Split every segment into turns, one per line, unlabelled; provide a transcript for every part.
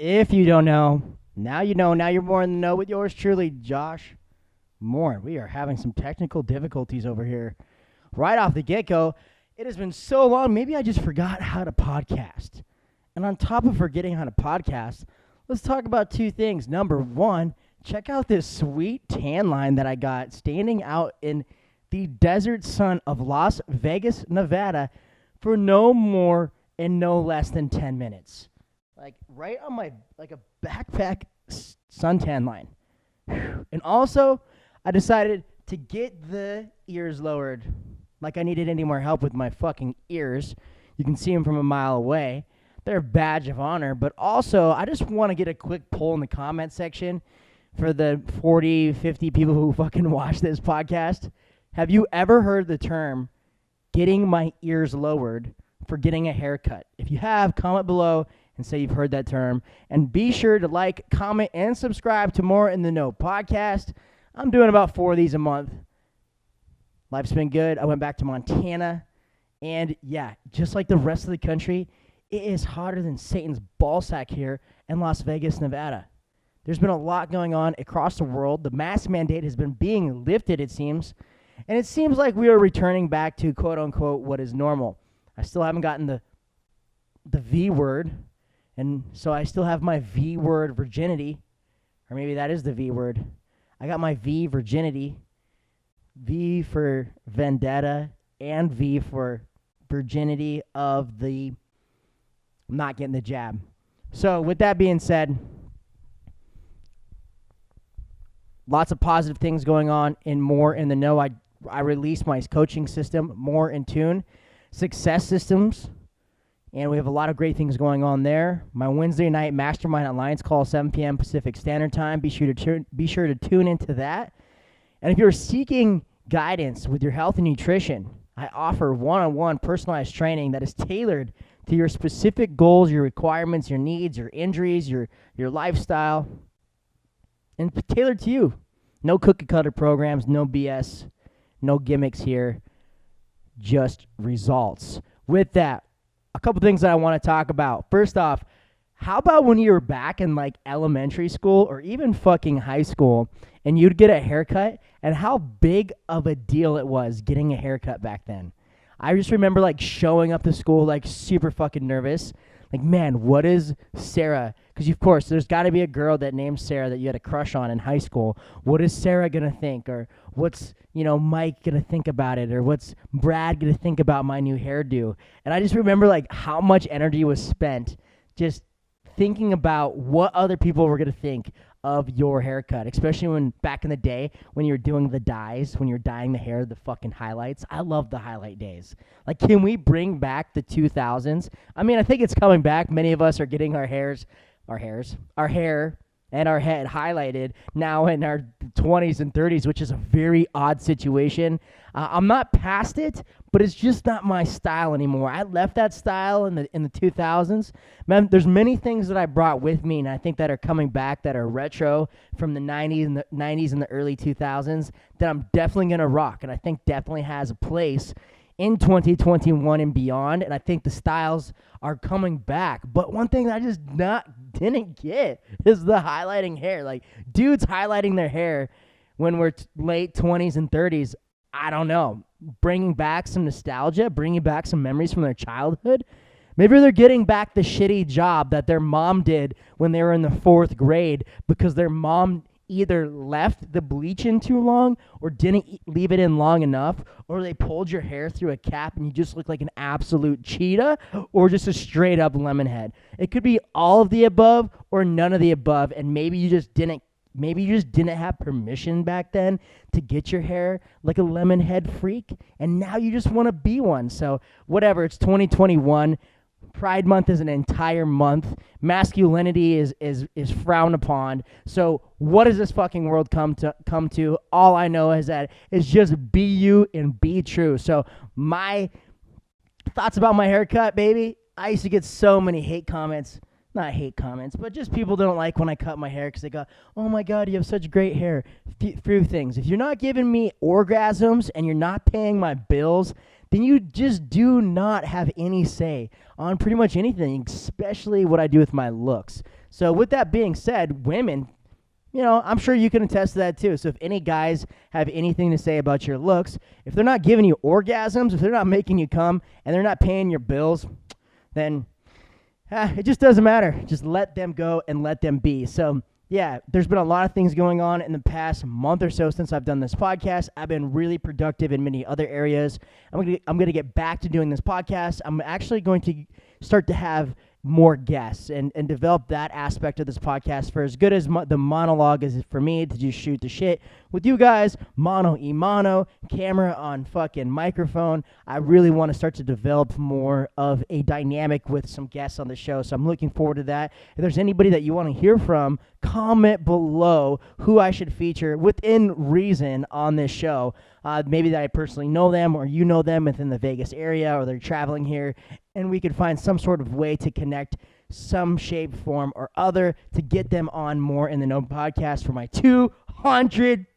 If you don't know, now you know. Now you're more in the know with yours truly, Josh Morin. We are having some technical difficulties over here. Right off the get-go, it has been so long, maybe I just forgot how to podcast. And on top of forgetting how to podcast, let's talk about two things. Number one, check out this sweet tan line that I got standing out in the desert sun of Las Vegas, Nevada for no more and no less than 10 minutes. Like right on my, like a backpack suntan line. And also, I decided to get the ears lowered. Like I needed any more help with my fucking ears. You can see them from a mile away. They're a badge of honor. But also, I just want to get a quick poll in the comment section for the 40, 50 people who fucking watch this podcast. Have you ever heard the term getting my ears lowered for getting a haircut? If you have, comment below and say you've heard that term. And be sure to like, comment, and subscribe to Mor-In The Know podcast. I'm doing about 4 of these a month. Life's been good. I went back to Montana. And yeah, just like the rest of the country, it is hotter than Satan's ballsack here in Las Vegas, Nevada. There's been a lot going on across the world. The mask mandate has been being lifted, it seems. And it seems like we are returning back to, quote-unquote, what is normal. I still haven't gotten the V word. And so I still have my V word virginity. Or maybe that is the V word. I got my V virginity. V for vendetta. And V for virginity of the... I'm not getting the jab. So with that being said, lots of positive things going on in Mor-In The Know. I released my coaching system, More in Tune, Success Systems, and we have a lot of great things going on there. My Wednesday night Mastermind Alliance call, 7 p.m. Pacific Standard Time. Be sure to tune into that. And if you're seeking guidance with your health and nutrition, I offer one-on-one personalized training that is tailored to your specific goals, your requirements, your needs, your injuries, your lifestyle, and tailored to you. No cookie-cutter programs, no BS, no gimmicks here, just results. With that, a couple things that I want to talk about. First off, how about when you were back in like elementary school or even fucking high school and you'd get a haircut and how big of a deal it was getting a haircut back then? I just remember like showing up to school like super fucking nervous. Like, man, what is Sarah? Because, of course, there's got to be a girl that named Sarah that you had a crush on in high school. What is Sarah going to think? Or what's, Mike going to think about it? Or what's Brad going to think about my new hairdo? And I just remember, like, how much energy was spent just thinking about what other people were going to think of your haircut, especially when back in the day when you were doing the dyes, when you're dyeing the hair, the fucking highlights. I love the highlight days. Like, can we bring back the 2000s? I mean, I think it's coming back. Many of us are getting our hair and our head highlighted now in our 20s and 30s, which is a very odd situation. I'm not past it, but it's just not my style anymore. I left that style in the 2000s. Man, there's many things that I brought with me, and I think that are coming back that are retro from the 90s and the early 2000s that I'm definitely gonna rock, and I think definitely has a place in 2021 and beyond. And I think the styles are coming back. But one thing that I just didn't get is the highlighting hair. Like, dudes highlighting their hair when we're late 20s and 30s, I don't know. Bringing back some nostalgia, bringing back some memories from their childhood. Maybe they're getting back the shitty job that their mom did when they were in the 4th grade because their mom either left the bleach in too long or didn't leave it in long enough, or they pulled your hair through a cap and you just look like an absolute cheetah or just a straight up lemon head. It could be all of the above or none of the above, and maybe you just didn't have permission back then to get your hair like a lemon head freak, and now you just want to be one. So whatever, it's 2021. Pride Month is an entire month. Masculinity is frowned upon. So what does this fucking world come to? All I know is that it's just be you and be true. So my thoughts about my haircut, baby. I used to get so many hate comments not hate comments, but just people don't like when I cut my hair because they go, oh my God, you have such great hair. Few things. If you're not giving me orgasms and you're not paying my bills, then you just do not have any say on pretty much anything, especially what I do with my looks. So with that being said, women, I'm sure you can attest to that too. So if any guys have anything to say about your looks, if they're not giving you orgasms, if they're not making you come, and they're not paying your bills, then it just doesn't matter. Just let them go and let them be. So, yeah, there's been a lot of things going on in the past month or so since I've done this podcast. I've been really productive in many other areas. I'm gonna get back to doing this podcast. I'm actually going to start to have more guests and develop that aspect of this podcast. For as good as the monologue is for me to just shoot the shit with you guys, mano, camera on fucking microphone, I really want to start to develop more of a dynamic with some guests on the show. So I'm looking forward to that. If there's anybody that you want to hear from, comment below who I should feature within reason on this show. Maybe that I personally know them or you know them within the Vegas area or they're traveling here, and we could find some sort of way to connect some shape, form, or other to get them on More in the Know podcast for my 200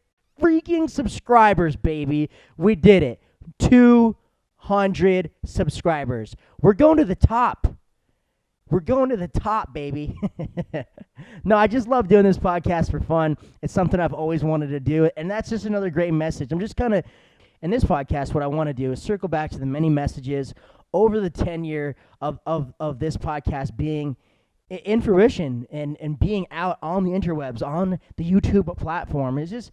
freaking subscribers, baby. We did it. 200 subscribers. We're going to the top. We're going to the top, baby. No, I just love doing this podcast for fun. It's something I've always wanted to do, and that's just another great message. I'm just kind of, in this podcast, what I want to do is circle back to the many messages over the tenure of this podcast being in fruition and being out on the interwebs, on the YouTube platform. Is just,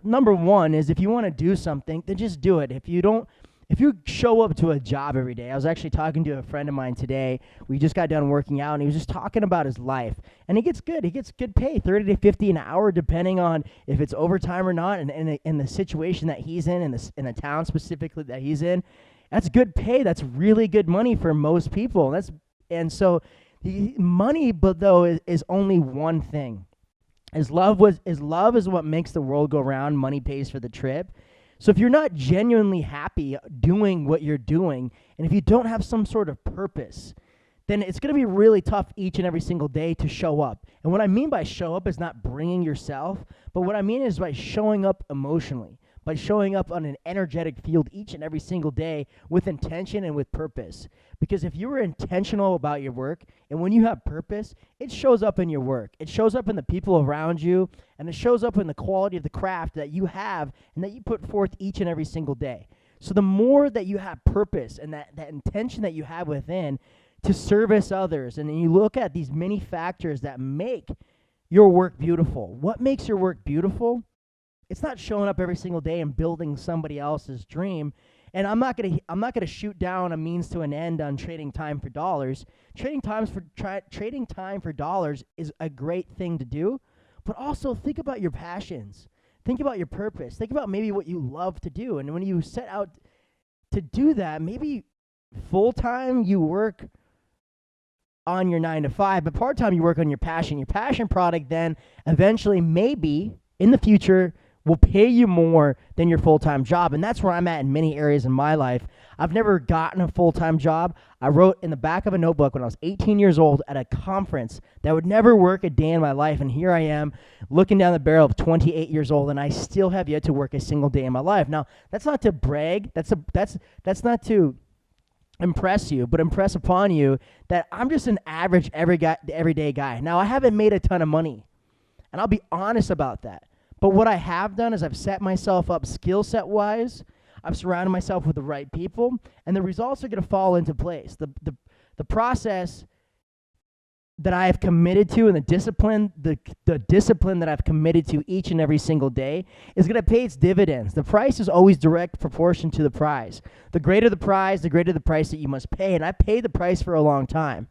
number one is if you want to do something, then just do it. If you show up to a job every day, I was actually talking to a friend of mine today. We just got done working out, and he was just talking about his life. And he gets good pay, 30 to 50 an hour, depending on if it's overtime or not, and in the situation that he's in the town specifically that he's in. That's good pay. That's really good money for most people. So money, but though is only one thing. As love is what makes the world go round. Money pays for the trip. So if you're not genuinely happy doing what you're doing, and if you don't have some sort of purpose, then it's going to be really tough each and every single day to show up. And what I mean by show up is not bringing yourself, but what I mean is by showing up emotionally, by showing up on an energetic field each and every single day with intention and with purpose. Because if you were intentional about your work, and when you have purpose, it shows up in your work. It shows up in the people around you, and it shows up in the quality of the craft that you have and that you put forth each and every single day. So the more that you have purpose and that intention that you have within to service others, and then you look at these many factors that make your work beautiful. What makes your work beautiful? It's not showing up every single day and building somebody else's dream. And I'm not gonna shoot down a means to an end on trading time for dollars. Trading time for dollars is a great thing to do, but also think about your passions. Think about your purpose. Think about maybe what you love to do. And when you set out to do that, maybe full time you work on your 9 to 5, but part time you work on your passion. Your passion product then eventually maybe in the future will pay you more than your full-time job. And that's where I'm at in many areas in my life. I've never gotten a full-time job. I wrote in the back of a notebook when I was 18 years old at a conference that I would never work a day in my life. And here I am looking down the barrel of 28 years old, and I still have yet to work a single day in my life. Now, that's not to brag. That's not to impress you, but impress upon you that I'm just an average everyday guy. Now, I haven't made a ton of money, and I'll be honest about that. But what I have done is I've set myself up skill set wise. I've surrounded myself with the right people, and the results are going to fall into place. The process that I have committed to and the discipline that I've committed to each and every single day is going to pay its dividends. The price is always direct proportion to the prize. The greater the prize, the greater the price that you must pay, and I paid the price for a long time.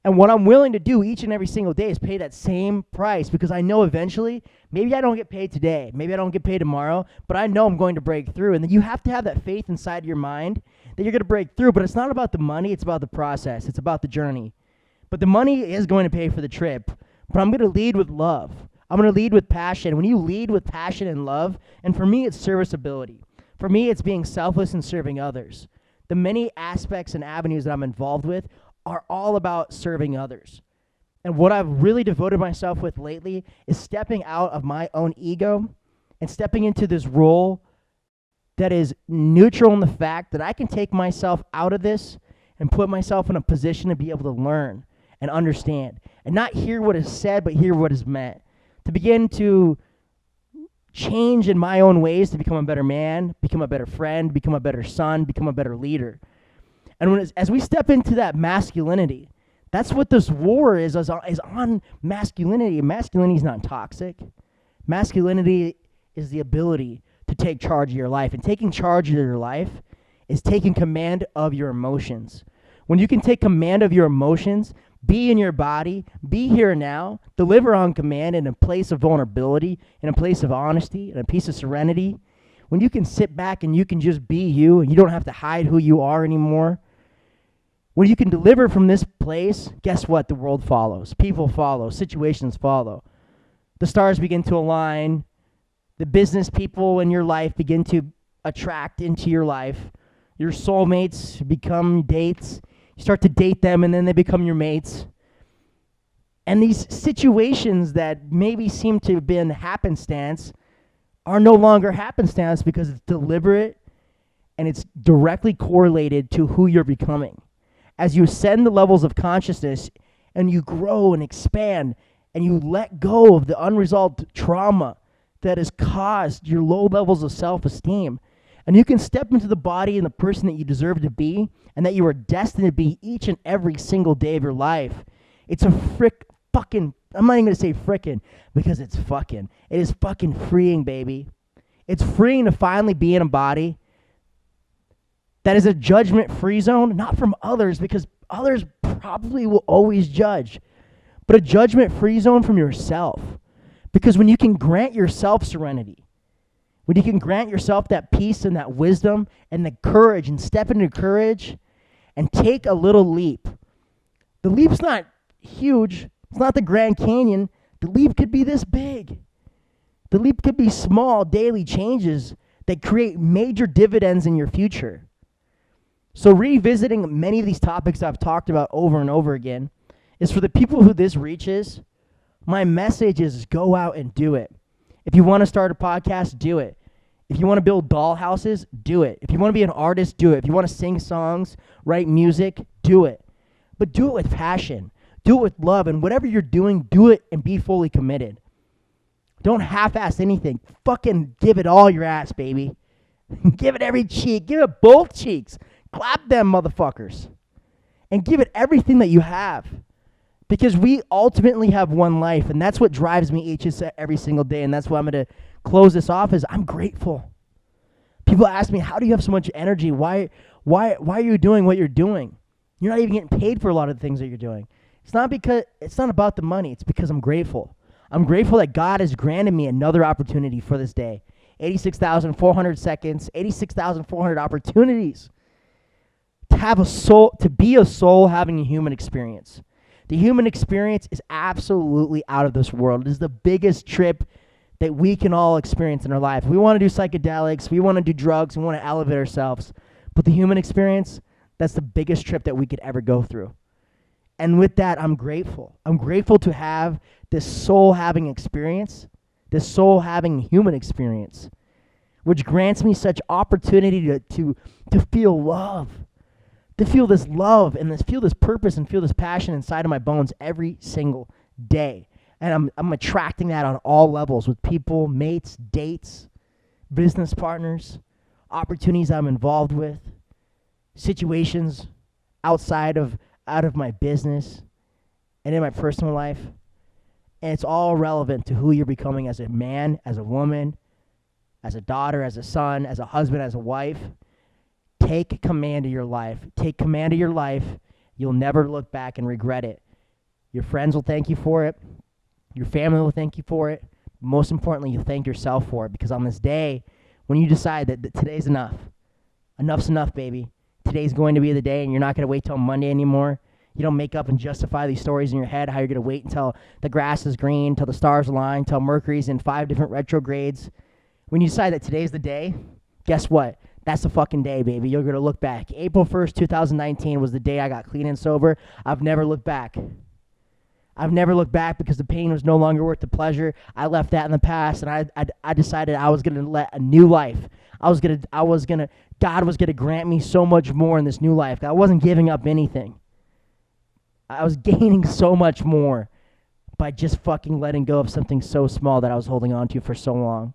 And what I'm willing to do each and every single day is pay that same price, because I know eventually, maybe I don't get paid today, maybe I don't get paid tomorrow, but I know I'm going to break through. And then you have to have that faith inside your mind that you're going to break through. But it's not about the money, it's about the process, it's about the journey. But the money is going to pay for the trip. But I'm going to lead with love. I'm going to lead with passion. When you lead with passion and love, and for me, it's serviceability. For me, it's being selfless and serving others. The many aspects and avenues that I'm involved with are all about serving others. And what I've really devoted myself with lately is stepping out of my own ego and stepping into this role that is neutral in the fact that I can take myself out of this and put myself in a position to be able to learn and understand and not hear what is said, but hear what is meant. To begin to change in my own ways to become a better man, become a better friend, become a better son, become a better leader. And as we step into that masculinity, that's what this war is on masculinity. Masculinity is not toxic. Masculinity is the ability to take charge of your life. And taking charge of your life is taking command of your emotions. When you can take command of your emotions, be in your body, be here now, deliver on command in a place of vulnerability, in a place of honesty, in a piece of serenity, when you can sit back and you can just be you and you don't have to hide who you are anymore, when you can deliver from this place, guess what? The world follows. People follow. Situations follow. The stars begin to align. The business people in your life begin to attract into your life. Your soulmates become dates. You start to date them, and then they become your mates. And these situations that maybe seem to have been happenstance are no longer happenstance because it's deliberate and it's directly correlated to who you're becoming. As you ascend the levels of consciousness and you grow and expand and you let go of the unresolved trauma that has caused your low levels of self-esteem, and you can step into the body and the person that you deserve to be and that you are destined to be each and every single day of your life. It's a fucking, I'm not even going to say frickin' because it's fucking. It is fucking freeing, baby. It's freeing to finally be in a body that is a judgment-free zone, not from others, because others probably will always judge, but a judgment-free zone from yourself. Because when you can grant yourself serenity, when you can grant yourself that peace and that wisdom and the courage and step into courage and take a little leap, the leap's not huge. It's not the Grand Canyon. The leap could be this big. The leap could be small daily changes that create major dividends in your future. So revisiting many of these topics I've talked about over and over again is for the people who this reaches. My message is go out and do it. If you want to start a podcast, do it. If you want to build dollhouses, do it. If you want to be an artist, do it. If you want to sing songs, write music, do it. But do it with passion. Do it with love. And whatever you're doing, do it and be fully committed. Don't half-ass anything. Fucking give it all your ass, baby. Give it every cheek. Give it both cheeks. Clap them, motherfuckers. And give it everything that you have. Because we ultimately have one life, and that's what drives me each and every single day, and that's why I'm going to close this off is I'm grateful. People ask me, how do you have so much energy? Why are you doing what you're doing? You're not even getting paid for a lot of the things that you're doing. It's not about the money. It's because I'm grateful. I'm grateful that God has granted me another opportunity for this day. 86,400 seconds, 86,400 opportunities to have a soul, to be a soul having a human experience. The human experience is absolutely out of this world. It is the biggest trip that we can all experience in our life. We want to do psychedelics, we want to do drugs, we want to elevate ourselves. But the human experience, that's the biggest trip that we could ever go through. And with that, I'm grateful. I'm grateful to have this soul-having experience, this soul-having human experience, which grants me such opportunity to feel love, to feel this love and feel this purpose and feel this passion inside of my bones every single day. And I'm attracting that on all levels with people, mates, dates, business partners, opportunities I'm involved with, situations out of my business and in my personal life. And it's all relevant to who you're becoming as a man, as a woman, as a daughter, as a son, as a husband, as a wife. Take command of your life. Take command of your life. You'll never look back and regret it. Your friends will thank you for it. Your family will thank you for it. Most importantly, you'll thank yourself for it, because on this day, when you decide that today's enough, enough's enough, baby. Today's going to be the day, and you're not going to wait till Monday anymore. You don't make up and justify these stories in your head, how you're going to wait until the grass is green, until the stars align, until Mercury's in 5 different retrogrades. When you decide that today's the day, guess what? That's the fucking day, baby. You're going to look back. April 1st, 2019 was the day I got clean and sober. I've never looked back. I've never looked back because the pain was no longer worth the pleasure. I left that in the past, and I decided I was gonna let a new life. God was gonna grant me so much more in this new life. I wasn't giving up anything. I was gaining so much more by just fucking letting go of something so small that I was holding on to for so long.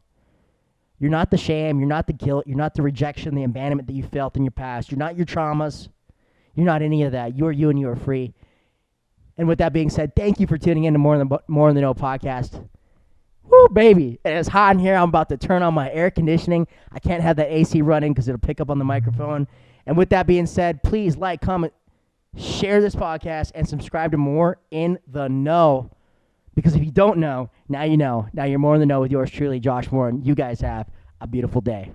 You're not the shame. You're not the guilt. You're not the rejection, the abandonment that you felt in your past. You're not your traumas. You're not any of that. You are you and you are free. And with that being said, thank you for tuning in to More in the Know podcast. Woo, baby. It's hot in here. I'm about to turn on my air conditioning. I can't have that AC running because it'll pick up on the microphone. And with that being said, please like, comment, share this podcast, and subscribe to More in the Know. Because if you don't know, now you know. Now you're more in the know with yours truly, Josh Morin. You guys have a beautiful day.